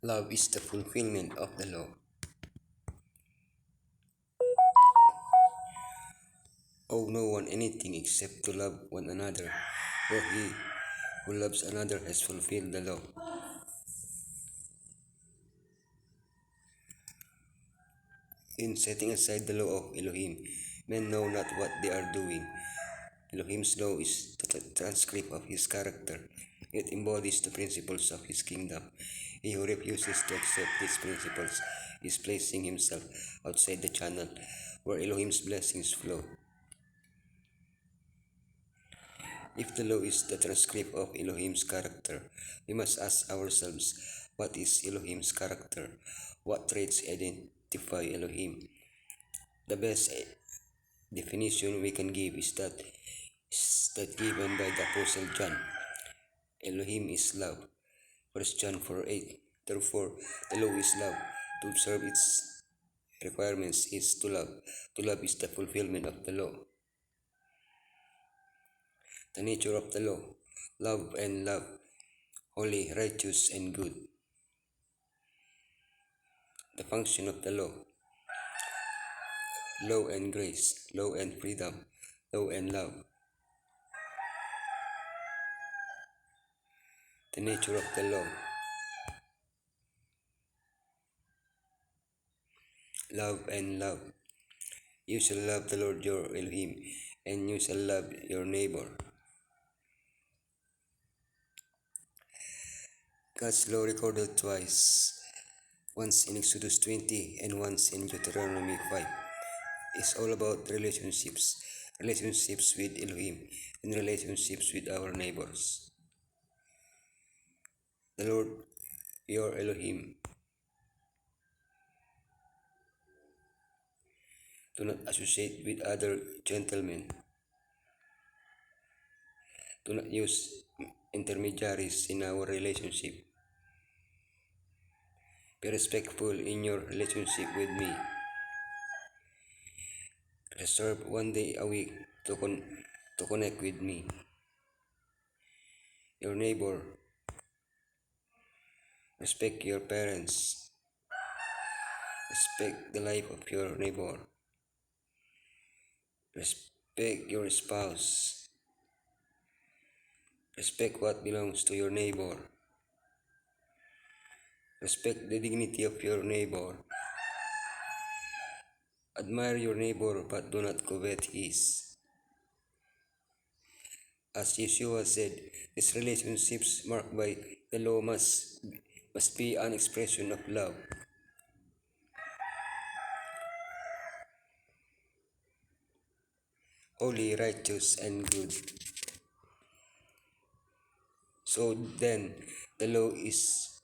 Love is the fulfillment of the law. Owe no one anything except to love one another, for he who loves another has fulfilled the law. In setting aside the law of Elohim, men know not what they are doing. Elohim's law is the transcript of his character. It embodies the principles of his kingdom. He who refuses to accept these principles is placing himself outside the channel where Elohim's blessings flow. If the law is the transcript of Elohim's character, we must ask ourselves, what is Elohim's character? What traits identify Elohim? The best definition we can give is that given by the Apostle John. Elohim is love. 1 John 4:8. Therefore, the law is love. To observe its requirements is to love. To love is the fulfillment of the law. The nature of the law: love and love, holy, righteous, and good. The function of the law and grace, law and freedom, law and love. The nature of the law: love and love. You shall love the Lord your Elohim, and you shall love your neighbor. God's law recorded twice, once in Exodus 20 and once in Deuteronomy 5, is all about relationships with Elohim and relationships with our neighbors. The Lord your Elohim. Do not associate with other gentlemen. Do not use intermediaries in our relationship. Be respectful in your relationship with me. Reserve one day a week to connect with me. Your neighbor. Respect your parents. Respect the life of your neighbor. Respect your spouse. Respect what belongs to your neighbor. Respect the dignity of your neighbor. Admire your neighbor but do not covet his. As Yeshua said, these relationships marked by the law must be an expression of love. Holy, righteous, and good. So then, the law is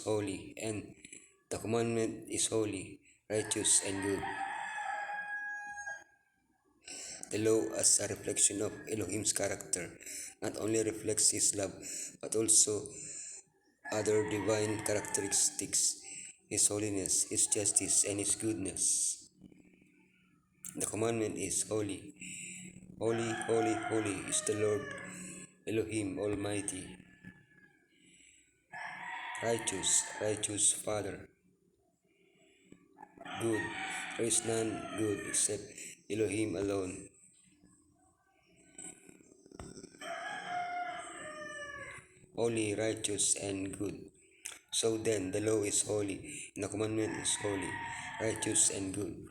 holy, and the commandment is holy, righteous, and good. The law, as a reflection of Elohim's character, not only reflects his love, but also other divine characteristics: his holiness, his justice, and his goodness. The commandment is holy. Holy, holy, holy is the Lord Elohim Almighty. Righteous, righteous Father. Good, there is none good except Elohim alone. Holy, righteous, and good. So then, the law is holy, and the commandment is holy, righteous, and good.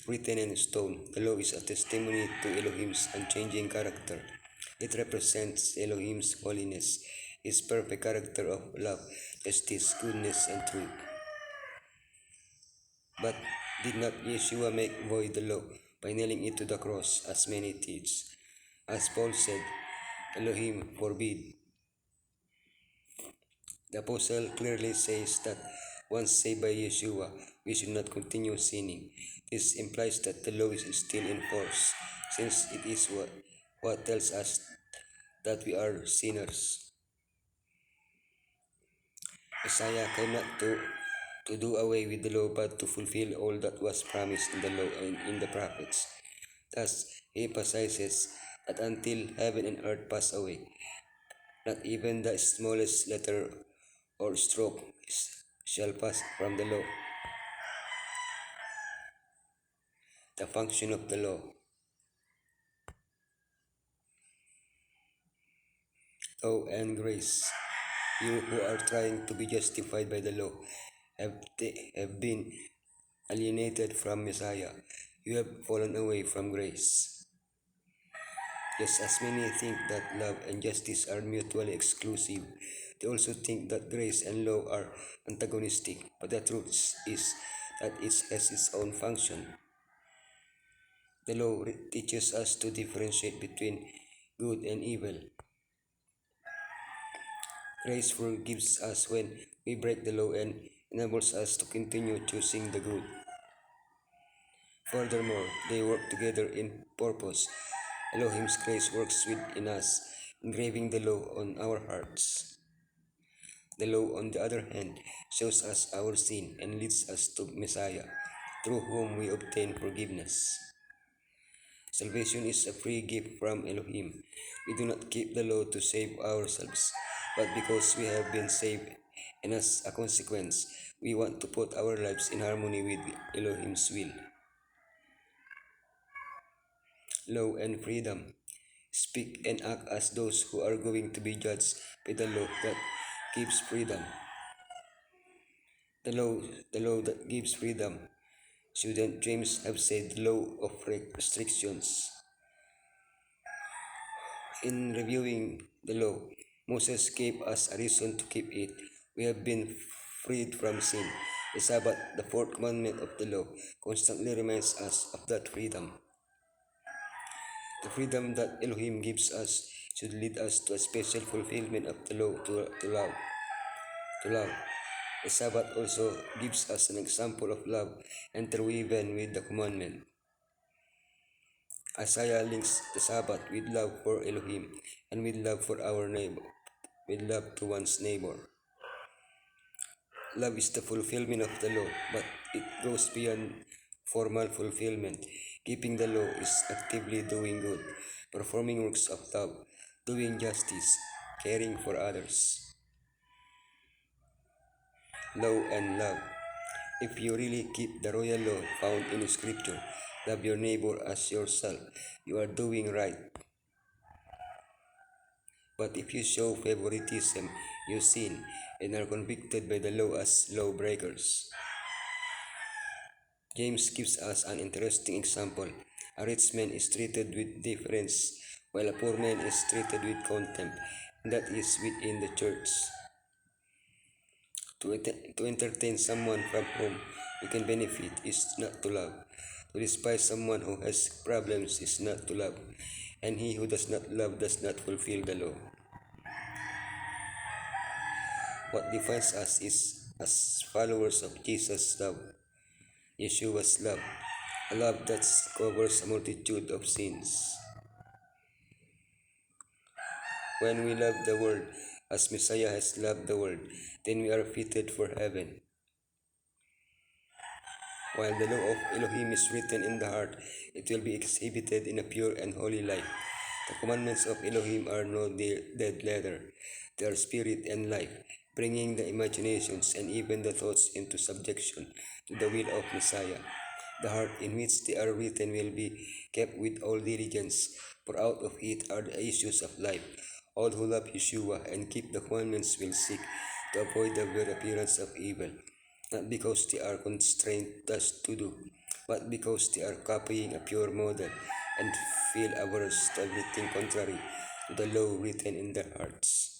Written in stone, the law is a testimony to Elohim's unchanging character. It represents Elohim's holiness, his perfect character of love, justice, goodness, and truth. But did not Yeshua make void the law by nailing it to the cross, as many teach? As Paul said, Elohim forbid. The apostle clearly says that once saved by Yeshua, we should not continue sinning. This implies that the law is still in force, since it is what tells us that we are sinners. Messiah came not to do away with the law, but to fulfill all that was promised in the law and in the prophets. Thus, he emphasizes that until heaven and earth pass away, Not even the smallest letter or stroke shall pass from the law. The function of the law. Law and grace. You who are trying to be justified by the law have been alienated from Messiah. You have fallen away from grace. Just as many think that love and justice are mutually exclusive, they also think that grace and law are antagonistic. But the truth is that it has its own function. The law teaches us to differentiate between good and evil. Grace forgives us when we break the law and enables us to continue choosing the good. Furthermore, they work together in purpose. Elohim's grace works within us, engraving the law on our hearts. The law, on the other hand, shows us our sin and leads us to Messiah, through whom we obtain forgiveness. Salvation is a free gift from Elohim. We do not keep the law to save ourselves, but because we have been saved, and as a consequence, we want to put our lives in harmony with Elohim's will. Law and freedom. Speak and act as those who are going to be judged by the law that gives freedom. The law, the law that gives freedom. Shouldn't James have said law of restrictions? In reviewing the law, Moses gave us a reason to keep it. We have been freed from sin. The Sabbath, the fourth commandment of the law, constantly reminds us of that freedom. The freedom that Elohim gives us should lead us to a special fulfillment of the law to love. The Sabbath also gives us an example of love interwoven with the commandment. Isaiah links the Sabbath with love for Elohim and with love for our neighbor, with love to one's neighbor. Love is the fulfillment of the law, but it goes beyond formal fulfillment. Keeping the law is actively doing good, performing works of love, doing justice, caring for others. Law and love. If you really keep the royal law found in Scripture, love your neighbor as yourself, you are doing right. But if you show favoritism, you sin and are convicted by the law as lawbreakers. James gives us an interesting example. A rich man is treated with deference, while a poor man is treated with contempt, and that is within the church. To entertain someone from whom we can benefit is not to love. To despise someone who has problems is not to love, and he who does not love does not fulfill the law. What defines us is as followers of Jesus' love, Yeshua's love, a love that covers a multitude of sins. When we love the world as Messiah has loved the world, then we are fitted for heaven. While the law of Elohim is written in the heart, it will be exhibited in a pure and holy life. The commandments of Elohim are no dead letter. They are spirit and life, bringing the imaginations and even the thoughts into subjection to the will of Messiah. The heart in which they are written will be kept with all diligence, for out of it are the issues of life. All who love Yeshua and keep the commandments will seek to avoid the very appearance of evil, not because they are constrained thus to do, but because they are copying a pure model and feel averse to everything contrary to the law written in their hearts.